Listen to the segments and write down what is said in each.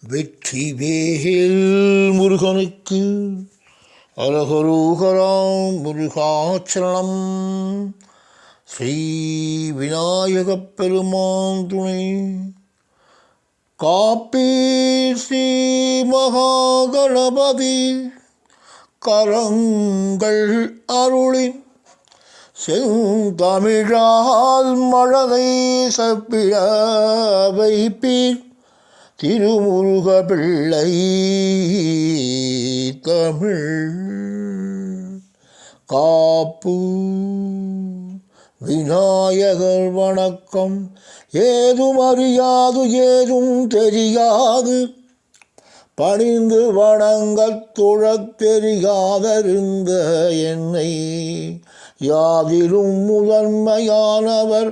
வெற்றிவேல் முருகனுக்கு அரகரோகராம் முருகாச்சரணம். ஸ்ரீ விநாயகப் பெருமான் துணை காப்பீர் ஸ்ரீ மகாகணபதி கரங்கள் அருளின் செந்தமிழால் மழலை சப்பிழ வைப்பீர் திருமுருக பிள்ளை தமிழ் காப்பு. விநாயகர் வணக்கம். ஏதும் அறியாது ஏதும் தெரியாது பணிந்து வணங்கத் தொழத் தெரியாதருந்த என்னை யாதிலும் முதன்மையானவர்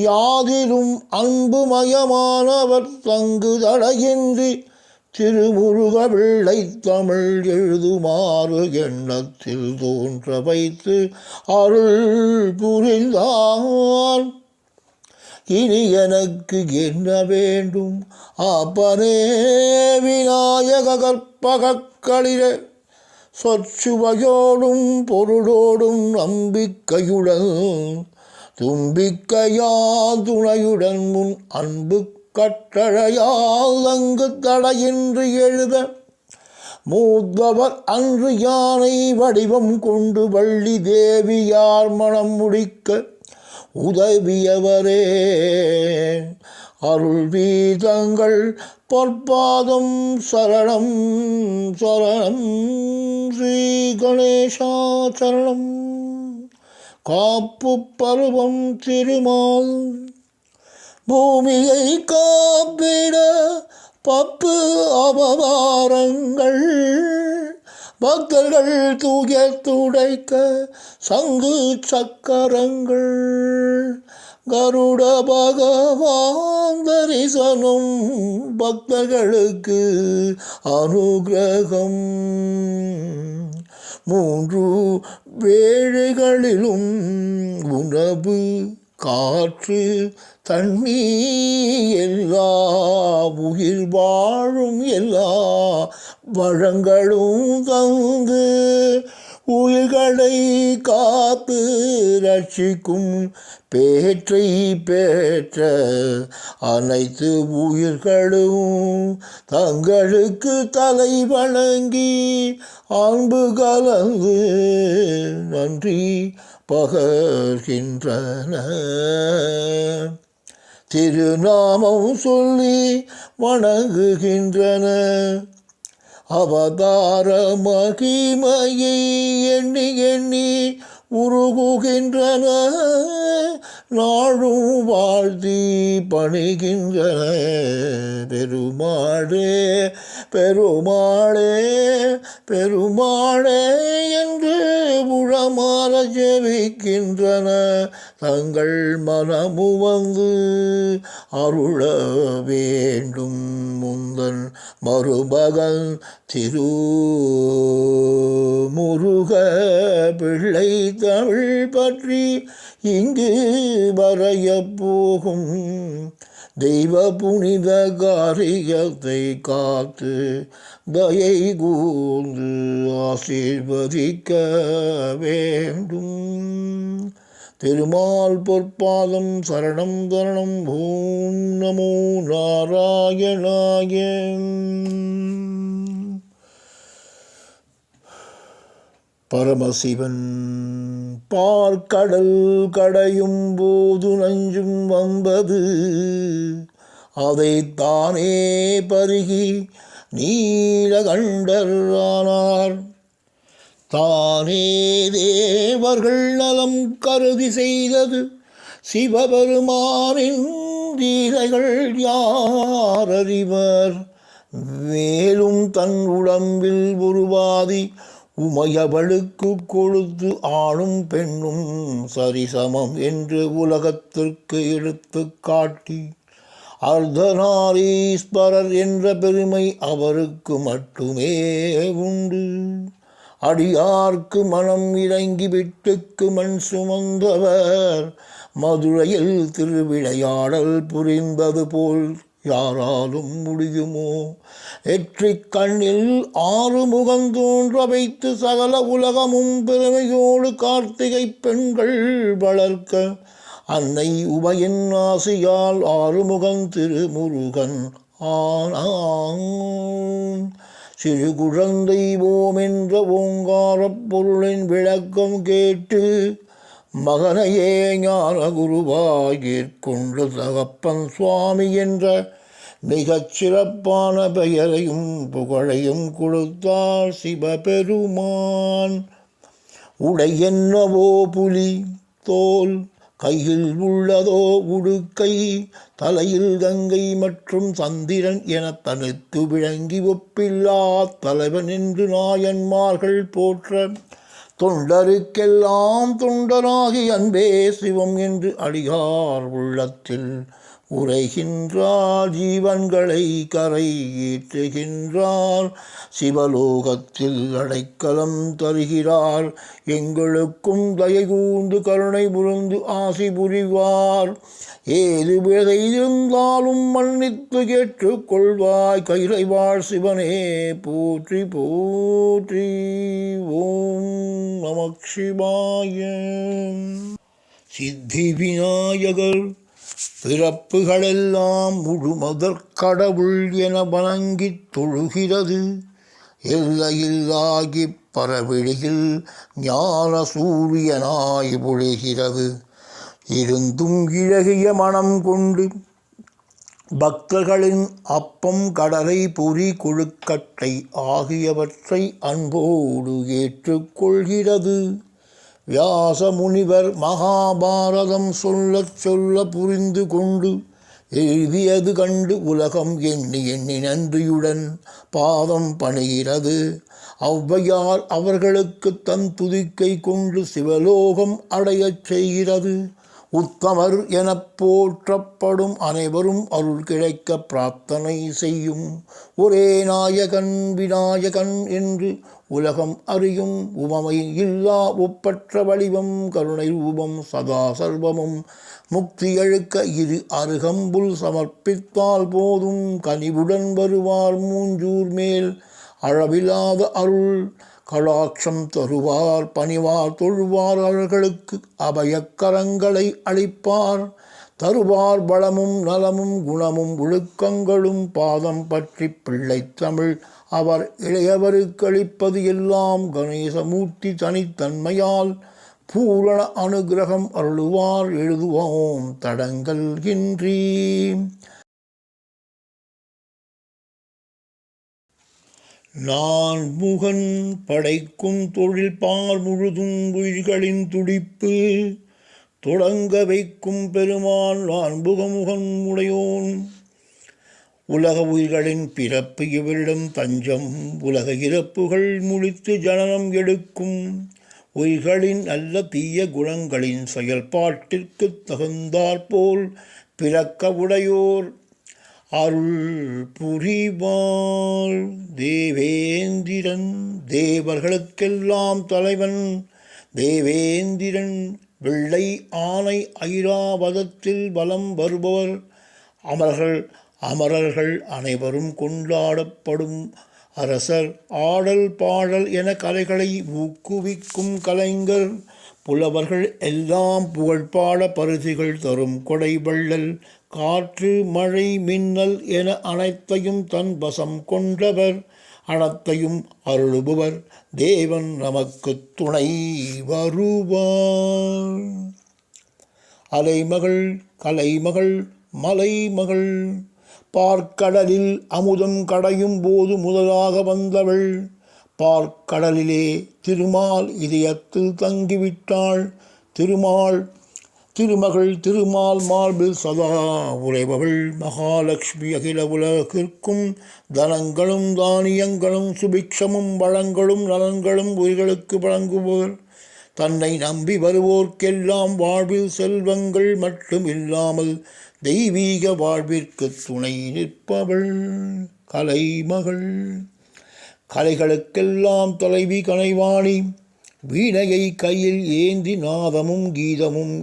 யாதிலும் அன்புமயமானவர் தங்கு தடையின்றி திருமுருக பிள்ளை தமிழ் எழுதுமாறு எண்ணத்தில் தோன்ற வைத்து அருள் புரிந்தார். இனி எனக்கு என்ன வேண்டும் அப்பனே விநாயக கற்பகக்களிலே சொற்சுவையோடும் பொருளோடும் நம்பிக்கையுடன் தும்பிக்கையா துணையுடன் முன் அன்பு கட்டளையால் அங்கு தடையின்றி எழுத மூத்தவர் அன்று யானை வடிவம் கொண்டு வள்ளி தேவியார் மனம் முடிக்க உதவியவரே அருள் வீதங்கள் பொற்பாதம் சரணம் சரணம். ஸ்ரீ கணேசா சரணம். காப்பு பருவம் திருமால் பூமியை காப்பிட 10 அவதாரங்கள் பக்தர்கள் தூய துடைக்க சங்கு சக்கரங்கள் கருட பகவான் தரிசனம் பக்தர்களுக்கு அனுகிரகம். 3 வேளைகளிலும் உணவு காற்று தண்ணீர் எல்லா உயிர் வாழும் எல்லா வளங்களும் தந்து உயிர்களை காத்து ரட்சிக்கும் பேற்றை பெற்ற அனைத்து உயிர்களும் தங்களுக்கு தலை வணங்கி அன்பு கலந்து நன்றி பகர்கின்றன. திருநாமம் சொல்லி வணங்குகின்றன. அவதார மகிமையை எண்ணி எண்ணி உருகுகின்றன. நாளும் வாழ்த்தி பணிகின்றன. பெருமாளே பெருமாளே பெருமாளே என்று உளமாற ஜெபிக்கின்றன. தங்கள் மனமு வந்து அருள வேண்டும் முந்தன் மருமகன் திருமுருக பிள்ளை தமிழ் பற்றி இங்கு வரைய போகும் தெய்வ புனித காரியத்தை காத்து தயை கூர்ந்து ஆசீர்வதிக்க வேண்டும். திருமால் பொற்பாதம் சரணம் தரணம். ஓம் நமோ நாராயணாய. பரமசிவன் பார்க்கடல் கடையும் போது நஞ்சும் வந்தது அதைத்தானே பருகி நீலகண்டர் ஆனார். தானே தேவர்கள் நலம் கருதி செய்தது சிவபெருமானின் லீலைகள் யார் அறிவர். மேலும் தன் உடம்பில் உருவாதி உமையவளுக்கு கொடுத்து ஆணும் பெண்ணும் சரிசமம் என்று உலகத்திற்கு எடுத்து காட்டி அர்த்தநாரீஸ்வரர் என்ற பெருமை அவருக்கு மட்டுமே உண்டு. அடியார்க்கு மனம் இறங்கி விட்டுக்கு மண் சுமந்தவர் மதுரையில் திருவிளையாடல் புரிந்தது போல் யாராலும் முடியுமோ? எற்றிக் கண்ணில் ஆறு முகந்தோன்ற வைத்து சகல உலகமும் பெருமையோடு கார்த்திகை பெண்கள் வளர்க்க அன்னை உமையின் ஆசியால் ஆறுமுகன் திருமுருகன் ஆனான். சிறு குழந்தை ஓம் என்ற ஓங்காரப் பொருளின் விளக்கம் கேட்டு மகனையே ஞான குருவாயிற்கொண்ட தகப்பன் சுவாமி என்ற மிகச் சிறப்பான பெயரையும் புகழையும் கொடுத்தார் சிவபெருமான். உடை என்னவோ புலி தோல், கையில் உள்ளதோ உடுக்கை, தலையில் கங்கை மற்றும் சந்திரன் என தனித்து விளங்கி ஒப்பில்லா தலைவன் என்று நாயன்மார்கள் போற்ற, தொண்டருக்கெல்லாம் தொண்டராகி அன்பே சிவம் என்று அடியார் உள்ளத்தில் உரைகின்றார். ஜீவன்களை கரை ஏற்றுகின்றார், சிவலோகத்தில் அடைக்கலம் தருகிறார். எங்களுக்கும் தயை கூர்ந்து கருணை புரிந்து ஆசி புரிவார். ஏது பிழை இருந்தாலும் மன்னித்து கேட்டுக்கொள்வாய். கைலை வாழ் சிவனே போற்றி போற்றி. ஓம் நமக் சிவாய. சித்தி விநாயகர் பிறப்புகளெல்லாம் முழுமதற் கடவுள் என வணங்கித் தொழுகிறது. எல்லையில்லாகிப் பரவெளியில் ஞான சூரியனாய் பொழிகிறது. இருந்தும் இழகிய மனம் கொண்டு பக்தர்களின் அப்பம், கடலை, பொறி, கொழுக்கட்டை ஆகியவற்றை அன்போடு ஏற்றுக்கொள்கிறது. வியாச முனிவர் மகாபாரதம் சொல்லச் சொல்ல புரிந்து கொண்டு எழுதியது கண்டு உலகம் எண்ணி எண்ணி நன்றியுடன் பாதம் பணிகிறது. ஔவையார் அவர்களுக்கு தன் துதிக்கை கொண்டு சிவலோகம் அடையச் செய்கிறது. உத்தமர் எனப் போற்றப்படும் அனைவரும் அருள் கிடைக்க பிரார்த்தனை செய்யும் ஒரே நாயகன் விநாயகன் என்று உலகம் அறியும். உவமை இல்லா ஒப்பற்ற வடிவம், கருணை ரூபம், சதா சர்வமும். முக்தி அழுக்க இரு அருகம்புல் சமர்ப்பித்தால் போதும், கனிவுடன் வருவார் மூஞ்சூர் மேல். அளவில்லாத அருள் கடாட்சம் தருவார், பணிவார் தொழுவார், அவர்களுக்கு அபயக்கரங்களை அளிப்பார். தருவார் பலமும் நலமும் குணமும் ஒழுக்கங்களும். பாதம் பற்றி பிள்ளை தமிழ் அவர் இளையவருக்கு அளிப்பது எல்லாம். கணேசமூர்த்தி தனித்தன்மையால் பூரண அனுகிரகம் அருளுவார். எழுதுவோம் தடங்கள் இன்றி. நான் முகன் படைக்கும் தொழில் பார் முழுதும் உயிர்களின் துடிப்பு. தொடங்க வைக்கும் பெருமான் நான்முகமுகன் உடையோன். உலக உயிர்களின் பிறப்பு இவரிடம் தஞ்சம். உலக இறப்புகள் முடித்து ஜனனம் எடுக்கும். உயிர்களின் நல்ல தீய குணங்களின் செயல்பாட்டிற்கு தகுந்தாற்போல் பிறக்க உடையோர் அருள் புரிவார். தேவேந்திரன் தேவர்களுக்கெல்லாம் தலைவன். தேவேந்திரன் வெள்ளை ஆனை ஐராவதத்தில் வலம் வருபவர். அமரர்கள் அனைவரும் கொண்டாடப்படும் அரசர். ஆடல் பாடல் என கலைகளை ஊக்குவிக்கும் கலைஞர். புலவர்கள் எல்லாம் புகழ்பாட பரிசுகள் தரும் கொடை வள்ளல். காற்று மழை மின்னல் என அனைத்தையும் தன் வசம் கொண்டவர். அனைத்தையும் அருளுபவர் தேவன் நமக்கு துணை வருவார். அலைமகள் கலைமகள் மலைமகள் பார்க்கடலில் அமுதம் கடையும் போது முதலாக வந்தவள். பார்க்கடலிலே திருமால் இதயத்தில் தங்கிவிட்டாள். திருமகள் திருமால் மார்பில் சதா உறைபவள். மகாலட்சுமி அகில உலகிற்கும் தனங்களும் தானியங்களும் சுபிக்ஷமும் வளங்களும் நலன்களும் உயிர்களுக்கு வழங்குபவர். தன்னை நம்பி வருவோர்க்கெல்லாம் வாழ்வில் செல்வங்கள் மட்டும் இல்லாமல் தெய்வீக வாழ்விற்கு துணை நிற்பவள் கலைமகள். கலைகளுக்கெல்லாம் தலைவி கலைவாணி. வீணையை கையில் ஏந்தி நாதமும் கீதமும்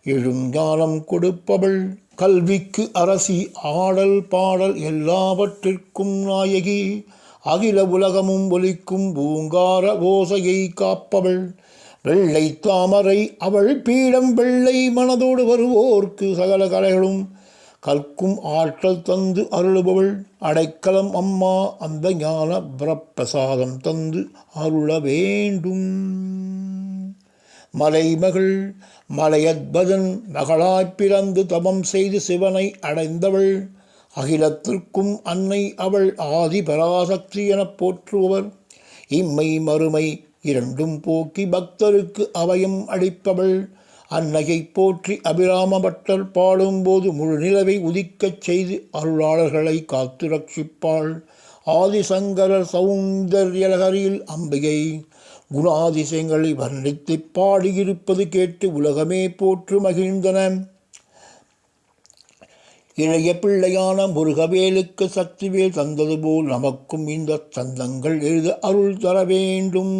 எழும் ஞானம் கொடுப்பவள். கல்விக்கு அரசி, ஆடல் பாடல் எல்லாவற்றிற்கும் நாயகி, அகில உலகமும் ஒலிக்கும் பூங்கார ஓசையை காப்பவள், வெள்ளை தாமரை அவள் பீடம், வெள்ளை மனதோடு வருவோர்க்கு சகல கலைகளும் கற்கும் ஆற்றல் தந்து அருளுபவள், அடைக்கலம் அம்மா அந்த ஞான பிரப்பிரசாதம் தந்து அருள வேண்டும். மலைமகள் மலையத்பதன் மகளாய்ப் பிறந்து தவம் செய்து சிவனை அடைந்தவள், அகிலத்திற்கும் அன்னை அவள், ஆதி பராசக்தி எனப் போற்றுபவர், இம்மை மறுமை இரண்டும் போக்கி பக்தருக்கு அபயம் அளிப்பவள், அன்னையை போற்றி அபிராம பட்டர் பாடும்போது முழு நிலவை உதிக்கச் செய்து அருளாளர்களை காத்து ரட்சிப்பாள். ஆதிசங்கரர் சௌந்தர்யலகரியில் அம்பிகை குணாதிசயங்களை வர்ணித்து பாடியிருப்பது கேட்டு உலகமே போற்று மகிழ்ந்தன. இளைய பிள்ளையான முருகவேலுக்கு சக்திவேல் தந்தது போல் நமக்கும் இந்த சந்தங்கள் எழுத அருள் தர வேண்டும்.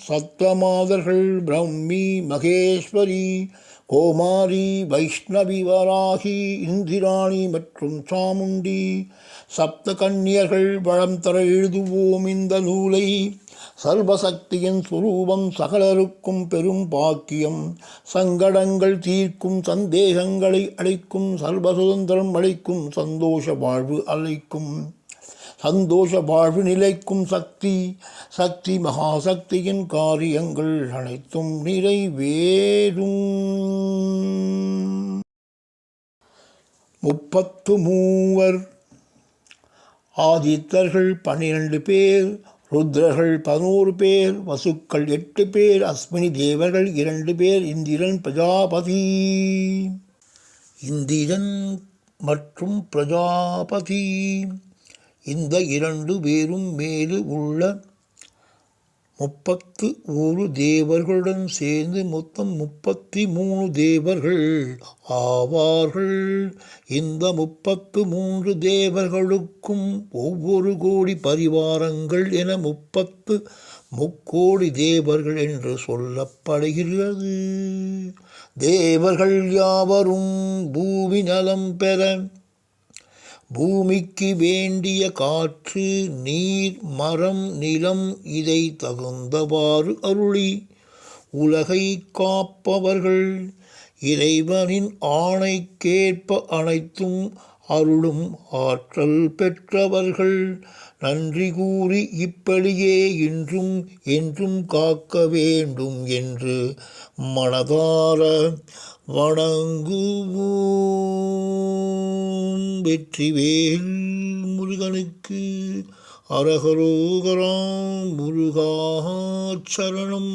சப்தமாதர்கள் பிரம்மி, மகேஸ்வரி, கோமாரி, வைஷ்ணவி, வராகி, இந்திராணி மற்றும் சாமுண்டி சப்த கன்னியர்கள் வளம் தர எழுதுவோம் இந்த நூலை. சர்வசக்தியின் சுரூபம், சகலருக்கும் பெரும் பாக்கியம், சங்கடங்கள் தீர்க்கும், சந்தேகங்களை அளிக்கும், சர்வ சுதந்திரம் அளிக்கும், சந்தோஷ வாழ்வு அளிக்கும், சந்தோஷ வாழ்வு நிலைக்கும் சக்தி. சக்தி மகாசக்தியின் காரியங்கள் அனைத்தும் நிறைவேறும். 33 ஆதித்தர்கள் 12 பேர், ருத்ரர்கள் 11 பேர், வசுக்கள் 8 பேர், அஸ்வினி தேவர்கள் 2 பேர், இந்திரன் பிரஜாபதி. இந்திரன் மற்றும் பிரஜாபதி இந்த 2 பேரும் மேலே உள்ள 31 தேவர்களுடன் சேர்ந்து மொத்தம் 33 தேவர்கள் ஆவார்கள். இந்த 33 தேவர்களுக்கும் ஒவ்வொரு கோடி பரிவாரங்கள் என 30 முக்கோடி தேவர்கள் என்று சொல்லப்படுகிறது. தேவர்கள் யாவரும் பூமி நலம் பெற பூமிக்கு வேண்டிய காற்று, நீர், மரம், நிலம் இதை தகுந்தவாறு அருளி உலகை காப்பவர்கள். இறைவனின் ஆணைக்கேற்ப அனைத்தும் அருளும் ஆற்றல் பெற்றவர்கள். நன்றி கூறி இப்படியே இன்றும் என்றும் காக்க வேண்டும் என்று மனதார வணங்குவோம். வெற்றிவேல் முருகனுக்கு. அரகரோகரா. முருகா சரணம்.